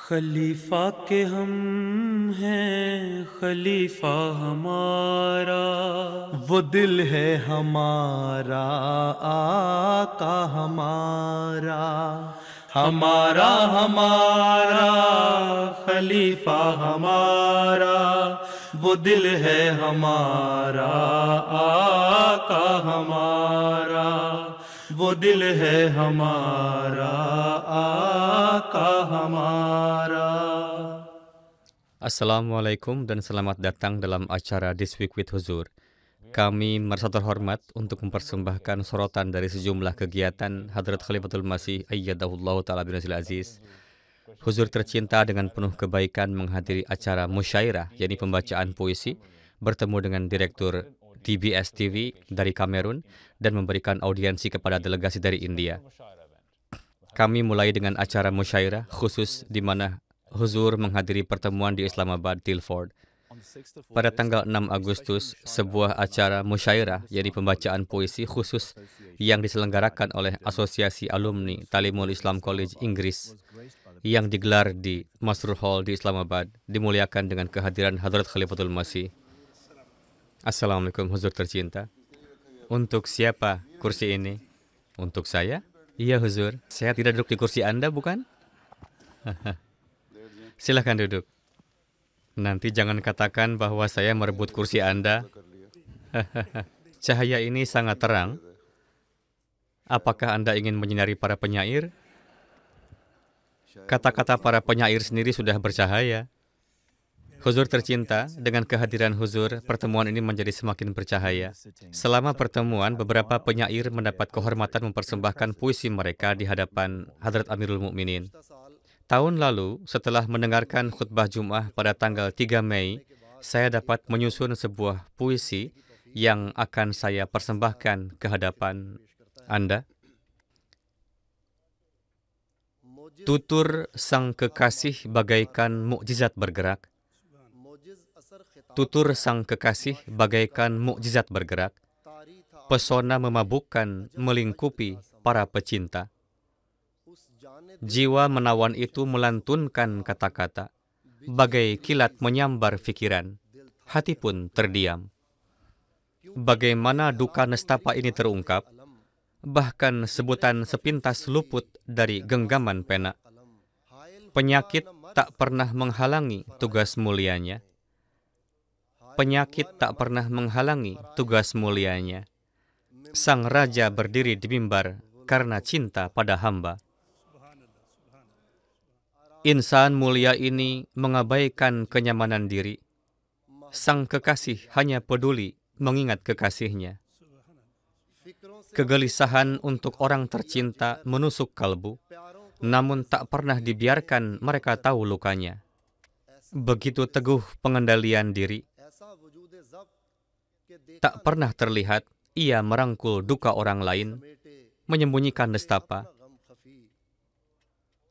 खलीफा के हम हैं, खलीफा हमारा, वो दिल है हमारा, आका हमारा, हमारा हमारा खलीफा हमारा, वो दिल है हमारा, आका हमारा, वो दिल है हमारा, आका हमारा. Assalamualaikum dan selamat datang dalam acara This Week with Huzur. Kami merasa terhormat untuk mempersembahkan sorotan dari sejumlah kegiatan Hadrat Khalifatul Masih Ayyadahullahu Ta'ala bin Nazil Aziz. Huzur tercinta dengan penuh kebaikan menghadiri acara musyairah, yakni pembacaan puisi, bertemu dengan Direktur DBS TV dari Kamerun dan memberikan audiensi kepada delegasi dari India. Kami mulai dengan acara musyairah khusus di mana Huzur menghadiri pertemuan di Islamabad, Tilford. Pada tanggal 6 Agustus, sebuah acara musyairah, yakni pembacaan puisi khusus yang diselenggarakan oleh Asosiasi Alumni Talimul Islam College Inggris yang digelar di Masrur Hall di Islamabad, dimuliakan dengan kehadiran Hadrat Khalifatul Masih. Assalamualaikum Huzur tercinta. Untuk siapa kursi ini? Untuk saya? Iya Huzur, saya tidak duduk di kursi Anda, bukan? Silahkan duduk. Nanti jangan katakan bahwa saya merebut kursi Anda. Cahaya ini sangat terang. Apakah Anda ingin menyinari para penyair? Kata-kata para penyair sendiri sudah bercahaya. Huzur tercinta, dengan kehadiran Huzur, pertemuan ini menjadi semakin bercahaya. Selama pertemuan, beberapa penyair mendapat kehormatan mempersembahkan puisi mereka di hadapan Hadrat Amirul Mukminin. Tahun lalu, setelah mendengarkan khutbah Jum'ah pada tanggal 3 Mei, saya dapat menyusun sebuah puisi yang akan saya persembahkan ke hadapan Anda. Tutur sang kekasih bagaikan mukjizat bergerak. Tutur sang kekasih bagaikan mukjizat bergerak. Pesona memabukkan, melingkupi para pecinta. Jiwa menawan itu melantunkan kata-kata, bagai kilat menyambar pikiran, hati pun terdiam. Bagaimana duka nestapa ini terungkap, bahkan sebutan sepintas luput dari genggaman pena. Penyakit tak pernah menghalangi tugas mulianya. Penyakit tak pernah menghalangi tugas mulianya. Sang Raja berdiri di mimbar karena cinta pada hamba. Insan mulia ini mengabaikan kenyamanan diri. Sang kekasih hanya peduli mengingat kekasihnya. Kegelisahan untuk orang tercinta menusuk kalbu, namun tak pernah dibiarkan mereka tahu lukanya. Begitu teguh pengendalian diri, tak pernah terlihat ia merangkul duka orang lain, menyembunyikan nestapa.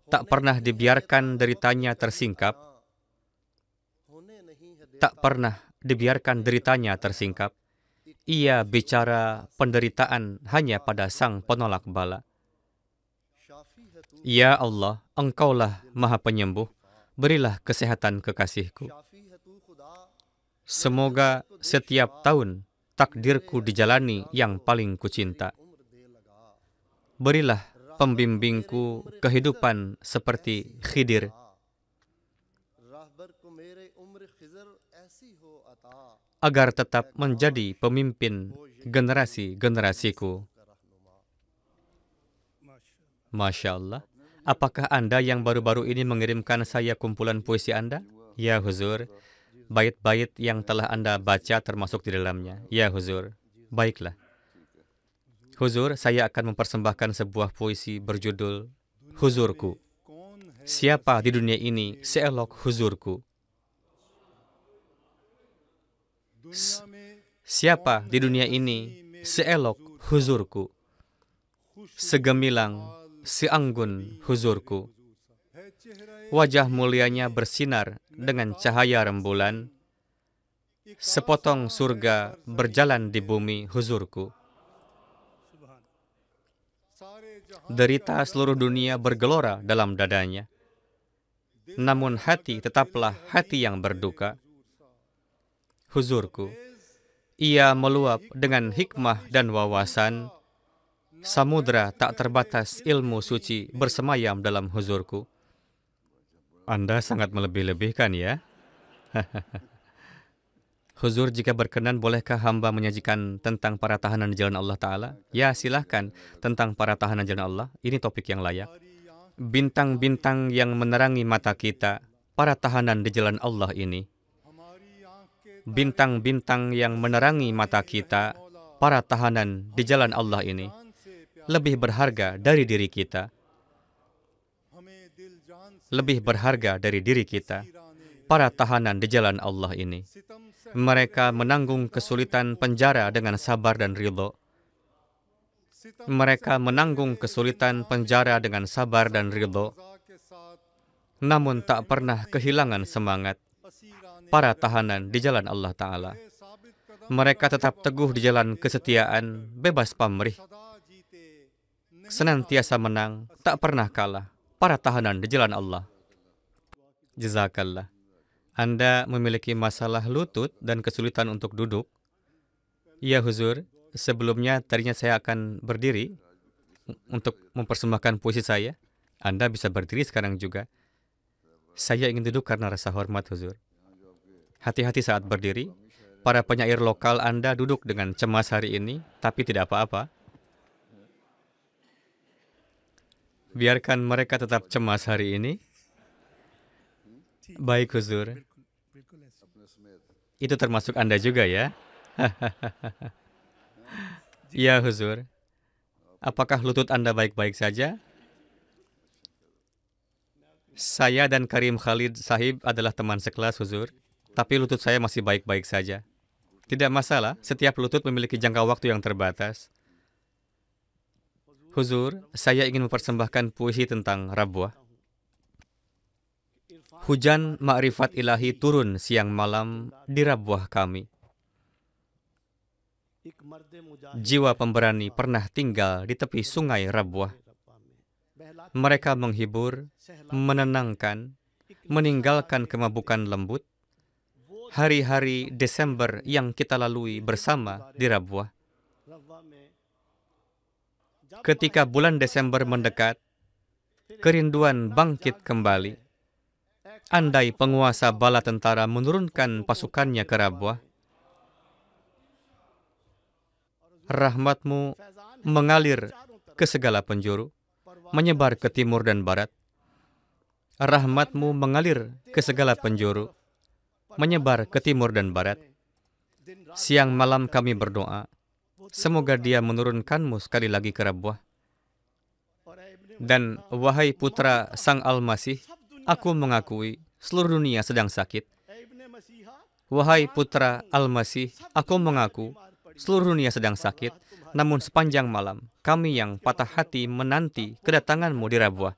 Tak pernah dibiarkan deritanya tersingkap. Tak pernah dibiarkan deritanya tersingkap. Ia bicara penderitaan hanya pada sang penolak bala. Ya Allah, Engkaulah Maha Penyembuh, berilah kesehatan kekasihku. Semoga setiap tahun takdirku dijalani yang paling kucinta. Berilah pembimbingku kehidupan seperti Khidir. Agar tetap menjadi pemimpin generasi-generasiku. Masya Allah. Apakah Anda yang baru-baru ini mengirimkan saya kumpulan puisi Anda? Ya Huzur. Bait-bait yang telah Anda baca termasuk di dalamnya. Ya Huzur. Baiklah. Huzur, saya akan mempersembahkan sebuah puisi berjudul Huzurku. Siapa di dunia ini seelok Huzurku? Siapa di dunia ini seelok Huzurku? Segemilang, seanggun Huzurku. Wajah mulianya bersinar dengan cahaya rembulan. Sepotong surga berjalan di bumi Huzurku. Derita seluruh dunia bergelora dalam dadanya. namun hati tetaplah hati yang berduka. Huzurku, ia meluap dengan hikmah dan wawasan. Samudra tak terbatas ilmu suci bersemayam dalam huzurku. Anda sangat melebih-lebihkan ya. Huzur, jika berkenan, bolehkah hamba menyajikan tentang para tahanan di jalan Allah Ta'ala? Ya, silahkan. Tentang para tahanan jalan Allah, ini topik yang layak. Bintang-bintang yang menerangi mata kita, para tahanan di jalan Allah ini. Bintang-bintang yang menerangi mata kita, para tahanan di jalan Allah ini, lebih berharga dari diri kita. Lebih berharga dari diri kita, para tahanan di jalan Allah ini. Mereka menanggung kesulitan penjara dengan sabar dan ridho. Mereka menanggung kesulitan penjara dengan sabar dan ridho, namun tak pernah kehilangan semangat. Para tahanan di jalan Allah Ta'ala, mereka tetap teguh di jalan kesetiaan, bebas pamrih, senantiasa menang, tak pernah kalah. Para tahanan di jalan Allah. Jazakallah. Anda memiliki masalah lutut dan kesulitan untuk duduk. Ya Huzur, sebelumnya tadinya saya akan berdiri untuk mempersembahkan puisi saya. Anda bisa berdiri sekarang juga. Saya ingin duduk karena rasa hormat Huzur. Hati-hati saat berdiri. Para penyair lokal Anda duduk dengan cemas hari ini, tapi tidak apa-apa. Biarkan mereka tetap cemas hari ini. Baik Huzur. Itu termasuk Anda juga ya? Ya Huzur. Apakah lutut Anda baik-baik saja? Saya dan Karim Khalid Sahib adalah teman sekelas Huzur, tapi lutut saya masih baik-baik saja. Tidak masalah, setiap lutut memiliki jangka waktu yang terbatas. Huzur, saya ingin mempersembahkan puisi tentang Rabwah. Hujan ma'rifat ilahi turun siang malam di Rabwah kami. Jiwa pemberani pernah tinggal di tepi sungai Rabwah. Mereka menghibur, menenangkan, meninggalkan kemabukan lembut. Hari-hari Desember yang kita lalui bersama di Rabwah. Ketika bulan Desember mendekat, kerinduan bangkit kembali. Andai penguasa bala tentara menurunkan pasukannya ke Rabwah, rahmatmu mengalir ke segala penjuru, menyebar ke timur dan barat. Rahmatmu mengalir ke segala penjuru, menyebar ke timur dan barat. Siang malam kami berdoa, semoga Dia menurunkanmu sekali lagi ke Rabwah. Dan wahai putra Sang Al-Masih, aku mengakui seluruh dunia sedang sakit. Wahai putra Al-Masih, aku mengaku seluruh dunia sedang sakit. Namun sepanjang malam, kami yang patah hati menanti kedatanganmu di Rabwah.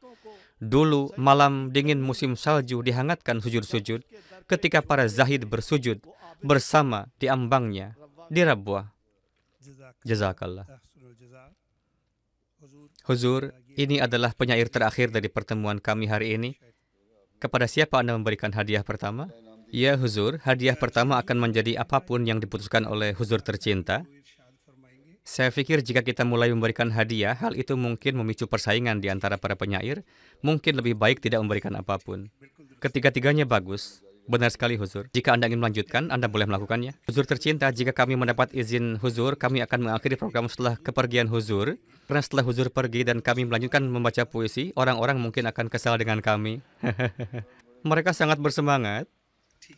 Dulu malam dingin musim salju dihangatkan sujud-sujud, ketika para zahid bersujud bersama di ambangnya di Rabwah. Jazakallah. Huzur, ini adalah penyair terakhir dari pertemuan kami hari ini. Kepada siapa Anda memberikan hadiah pertama? Ya Huzur, hadiah pertama akan menjadi apapun yang diputuskan oleh Huzur tercinta. Saya pikir jika kita mulai memberikan hadiah, hal itu mungkin memicu persaingan di antara para penyair. Mungkin lebih baik tidak memberikan apapun. Ketiga-tiganya bagus. Benar sekali Huzur. Jika Anda ingin melanjutkan, Anda boleh melakukannya. Huzur tercinta, jika kami mendapat izin Huzur, kami akan mengakhiri program setelah kepergian Huzur. Karena setelah Huzur pergi dan kami melanjutkan membaca puisi, orang-orang mungkin akan kesal dengan kami. Mereka sangat bersemangat.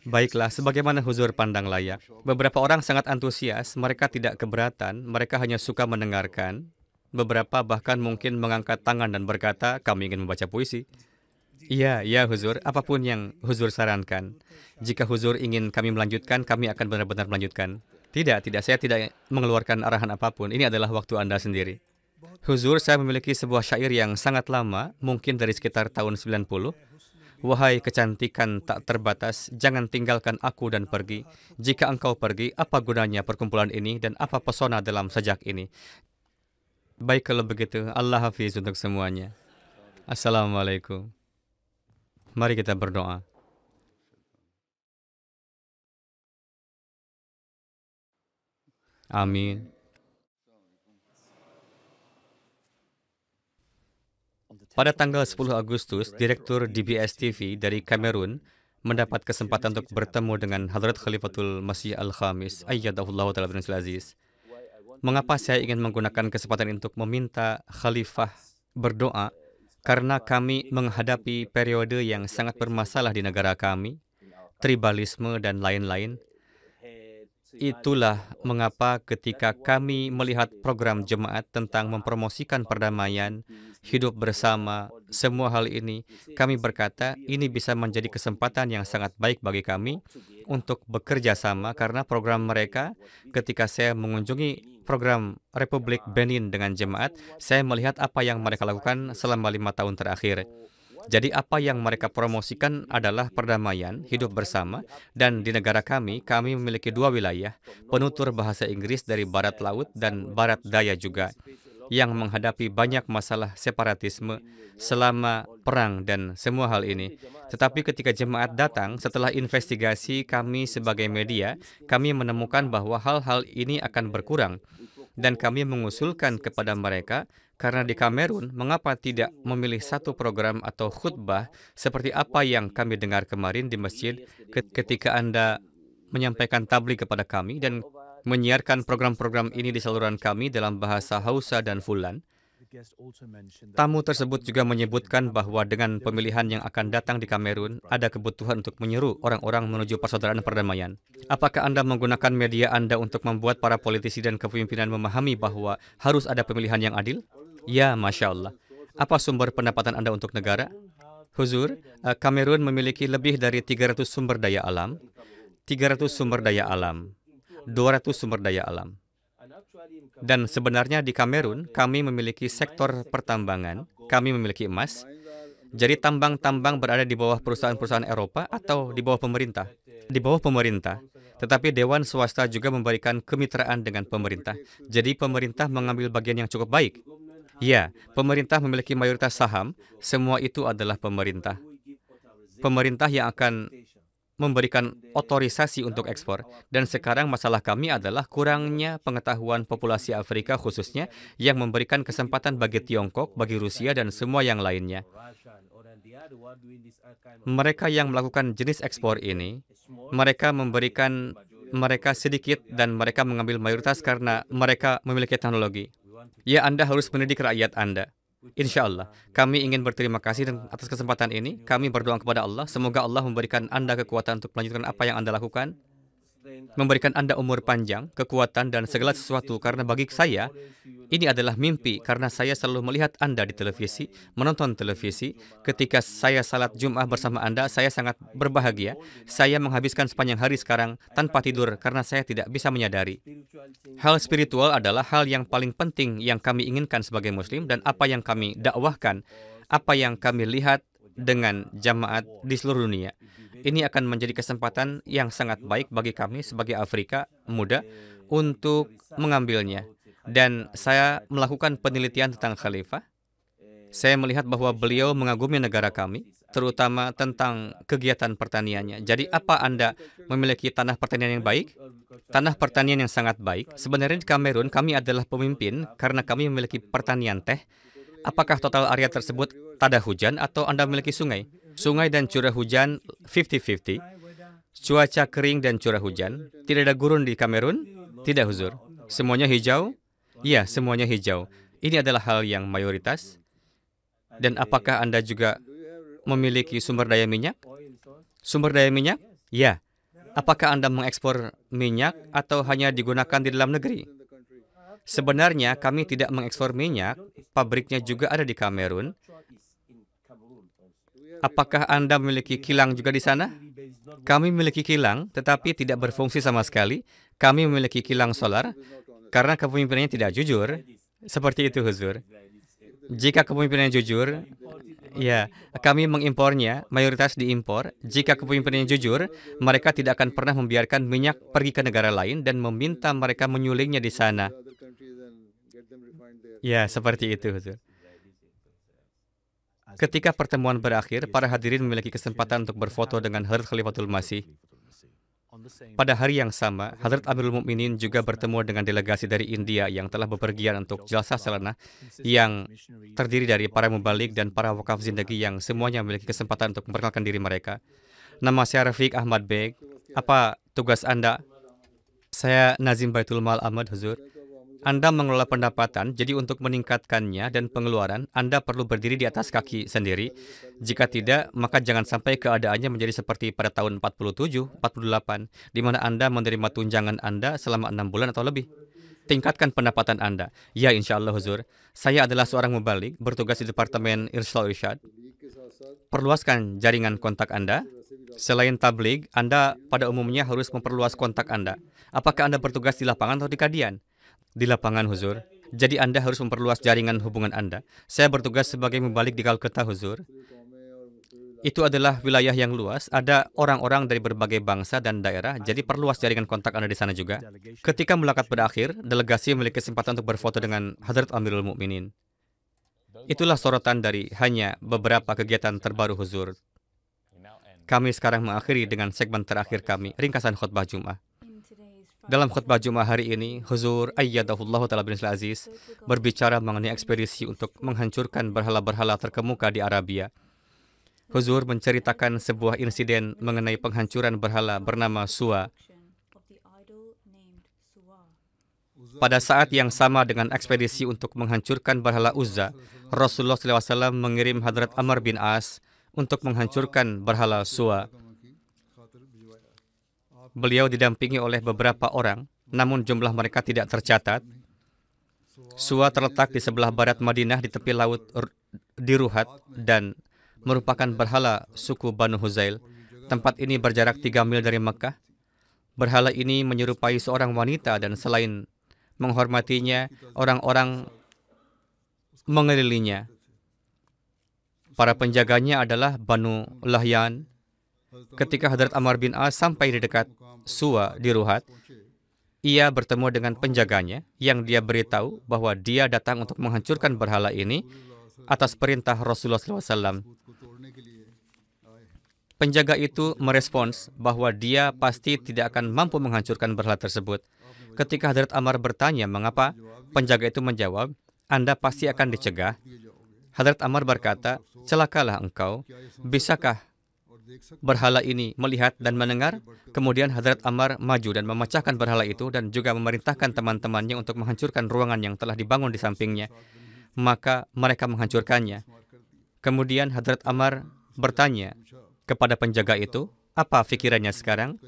Baiklah, sebagaimana Huzur pandang layak. Beberapa orang sangat antusias, mereka tidak keberatan, mereka hanya suka mendengarkan. Beberapa bahkan mungkin mengangkat tangan dan berkata, kami ingin membaca puisi. Iya, Huzur, apapun yang Huzur sarankan. Jika Huzur ingin kami melanjutkan, kami akan benar-benar melanjutkan. Tidak, saya tidak mengeluarkan arahan apapun. Ini adalah waktu Anda sendiri. Huzur, saya memiliki sebuah syair yang sangat lama, mungkin dari sekitar tahun 90. Wahai kecantikan tak terbatas, jangan tinggalkan aku dan pergi. Jika engkau pergi, apa gunanya perkumpulan ini dan apa pesona dalam sajak ini? Baik kalau begitu, Allah Hafiz untuk semuanya. Assalamualaikum. Mari kita berdoa. Amin. Pada tanggal 10 Agustus, Direktur DBS TV dari Kamerun mendapat kesempatan untuk bertemu dengan Hadrat Khalifatul Masih Al-Khamis, ayyadahullahu ta'ala bin aziz. Mengapa saya ingin menggunakan kesempatan untuk meminta Khalifah berdoa? Karena kami menghadapi periode yang sangat bermasalah di negara kami, tribalisme dan lain-lain. Itulah mengapa ketika kami melihat program jemaat tentang mempromosikan perdamaian, hidup bersama, semua hal ini, kami berkata ini bisa menjadi kesempatan yang sangat baik bagi kami untuk bekerja sama karena program mereka ketika saya mengunjungi program Republik Benin dengan jemaat, saya melihat apa yang mereka lakukan selama 5 tahun terakhir. Jadi apa yang mereka promosikan adalah perdamaian, hidup bersama, dan di negara kami memiliki 2 wilayah, penutur bahasa Inggris dari barat laut dan barat daya juga, yang menghadapi banyak masalah separatisme selama perang dan semua hal ini. Tetapi ketika jemaat datang, setelah investigasi kami sebagai media, kami menemukan bahwa hal-hal ini akan berkurang. Dan kami mengusulkan kepada mereka, karena di Kamerun, mengapa tidak memilih satu program atau khutbah seperti apa yang kami dengar kemarin di masjid ketika Anda menyampaikan tabligh kepada kami dan menyiarkan program-program ini di saluran kami dalam bahasa Hausa dan Fulan. Tamu tersebut juga menyebutkan bahwa dengan pemilihan yang akan datang di Kamerun, ada kebutuhan untuk menyeru orang-orang menuju persaudaraan perdamaian. Apakah Anda menggunakan media Anda untuk membuat para politisi dan kepemimpinan memahami bahwa harus ada pemilihan yang adil? Ya, Masya Allah. Apa sumber pendapatan Anda untuk negara? Huzur, Kamerun memiliki lebih dari 300 sumber daya alam, 300 sumber daya alam, 200 sumber daya alam. Dan sebenarnya di Kamerun, kami memiliki sektor pertambangan, kami memiliki emas. Jadi tambang-tambang berada di bawah perusahaan-perusahaan Eropa atau di bawah pemerintah? Di bawah pemerintah. Tetapi Dewan Swasta juga memberikan kemitraan dengan pemerintah. Jadi pemerintah mengambil bagian yang cukup baik. Ya, pemerintah memiliki mayoritas saham, semua itu adalah pemerintah. Pemerintah yang akan memberikan otorisasi untuk ekspor. Dan sekarang masalah kami adalah kurangnya pengetahuan populasi Afrika khususnya yang memberikan kesempatan bagi Tiongkok, bagi Rusia, dan semua yang lainnya. Mereka yang melakukan jenis ekspor ini, mereka memberikan mereka sedikit dan mereka mengambil mayoritas karena mereka memiliki teknologi. Ya, Anda harus mendidik rakyat Anda. Insya Allah, kami ingin berterima kasih atas kesempatan ini. Kami berdoa kepada Allah, semoga Allah memberikan Anda kekuatan untuk melanjutkan apa yang Anda lakukan, memberikan Anda umur panjang, kekuatan, dan segala sesuatu. Karena bagi saya, ini adalah mimpi, karena saya selalu melihat Anda di televisi, menonton televisi. Ketika saya salat Jum'ah bersama Anda, saya sangat berbahagia. Saya menghabiskan sepanjang hari sekarang tanpa tidur, karena saya tidak bisa menyadari. Hal spiritual adalah hal yang paling penting yang kami inginkan sebagai Muslim, dan apa yang kami dakwahkan, apa yang kami lihat dengan jamaat di seluruh dunia. Ini akan menjadi kesempatan yang sangat baik bagi kami sebagai Afrika muda untuk mengambilnya. Dan saya melakukan penelitian tentang Khalifah. Saya melihat bahwa beliau mengagumi negara kami, terutama tentang kegiatan pertaniannya. Jadi apa Anda memiliki tanah pertanian yang baik? Tanah pertanian yang sangat baik. Sebenarnya di Kamerun kami adalah pemimpin karena kami memiliki pertanian teh. Apakah total area tersebut tak ada hujan atau Anda memiliki sungai? Sungai dan curah hujan 50-50. Cuaca kering dan curah hujan. Tidak ada gurun di Kamerun? Tidak, Huzur. Semuanya hijau? Ya, semuanya hijau. Ini adalah hal yang mayoritas. Dan apakah Anda juga memiliki sumber daya minyak? Sumber daya minyak? Ya. Apakah Anda mengekspor minyak atau hanya digunakan di dalam negeri? Sebenarnya kami tidak mengekspor minyak, pabriknya juga ada di Kamerun. Apakah Anda memiliki kilang juga di sana? Kami memiliki kilang, tetapi tidak berfungsi sama sekali. Kami memiliki kilang solar, karena kepemimpinannya tidak jujur. Seperti itu, Huzur. Jika kepemimpinannya jujur, ya, kami mengimpornya, mayoritas diimpor. Jika kepemimpinannya jujur, mereka tidak akan pernah membiarkan minyak pergi ke negara lain dan meminta mereka menyulingnya di sana. Ya, seperti itu, Huzur. Ketika pertemuan berakhir, para hadirin memiliki kesempatan untuk berfoto dengan Hadrat Khalifatul Masih. Pada hari yang sama, Hadrat Amirul Mukminin juga bertemu dengan delegasi dari India yang telah bepergian untuk Jalsah Salanah yang terdiri dari para mubalik dan para wakaf zindagi yang semuanya memiliki kesempatan untuk memperkenalkan diri mereka. Nama saya Rafiq Ahmad Beg. Apa tugas Anda? Saya Nazim Baitul Mal Ahmad, Huzur. Anda mengelola pendapatan, jadi untuk meningkatkannya dan pengeluaran, Anda perlu berdiri di atas kaki sendiri. Jika tidak, maka jangan sampai keadaannya menjadi seperti pada tahun 47, 48, di mana Anda menerima tunjangan Anda selama 6 bulan atau lebih. Tingkatkan pendapatan Anda. Ya, insya Allah, Huzur. Saya adalah seorang mubalik, bertugas di Departemen Irsyad Irsyad. Perluaskan jaringan kontak Anda. Selain tabligh, Anda pada umumnya harus memperluas kontak Anda. Apakah Anda bertugas di lapangan atau di Kadian? Di lapangan, Huzur. Jadi Anda harus memperluas jaringan hubungan Anda. Saya bertugas sebagai mubalik di Calcutta, Huzur. Itu adalah wilayah yang luas. Ada orang-orang dari berbagai bangsa dan daerah. Jadi perluas jaringan kontak Anda di sana juga. Ketika mulakat berakhir, delegasi memiliki kesempatan untuk berfoto dengan Hadrat Amirul Mukminin. Itulah sorotan dari hanya beberapa kegiatan terbaru, Huzur. Kami sekarang mengakhiri dengan segmen terakhir kami, ringkasan khutbah Jum'ah. Dalam khutbah Jumat hari ini, Huzur Ayyadahullah Ta'ala bin Aziz berbicara mengenai ekspedisi untuk menghancurkan berhala-berhala terkemuka di Arabia. Huzur menceritakan sebuah insiden mengenai penghancuran berhala bernama Suwa. Pada saat yang sama dengan ekspedisi untuk menghancurkan berhala Uzza, Rasulullah SAW mengirim Hadrat Amr bin As untuk menghancurkan berhala Suwa. Beliau didampingi oleh beberapa orang, namun jumlah mereka tidak tercatat. Suwa terletak di sebelah barat Madinah di tepi laut di Ruhat dan merupakan berhala suku Banu Huzail. Tempat ini berjarak 3 mil dari Mekah. Berhala ini menyerupai seorang wanita dan selain menghormatinya, orang-orang mengelilinginya. Para penjaganya adalah Banu Lahyan. Ketika Hadrat Amr bin As sampai di dekat Suwa di Ruhat, ia bertemu dengan penjaganya yang dia beritahu bahwa dia datang untuk menghancurkan berhala ini atas perintah Rasulullah SAW. Penjaga itu merespons bahwa dia pasti tidak akan mampu menghancurkan berhala tersebut. Ketika Hadrat Amr bertanya mengapa, penjaga itu menjawab, Anda pasti akan dicegah. Hadrat Amr berkata, celakalah engkau, bisakah berhala ini melihat dan mendengar? Kemudian Hadrat Amr maju dan memecahkan berhala itu dan juga memerintahkan teman-temannya untuk menghancurkan ruangan yang telah dibangun di sampingnya. Maka mereka menghancurkannya. Kemudian Hadrat Amr bertanya kepada penjaga itu, apa pikirannya sekarang?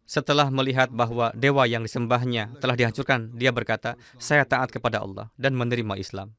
Setelah melihat bahwa dewa yang disembahnya telah dihancurkan, dia berkata, saya taat kepada Allah dan menerima Islam.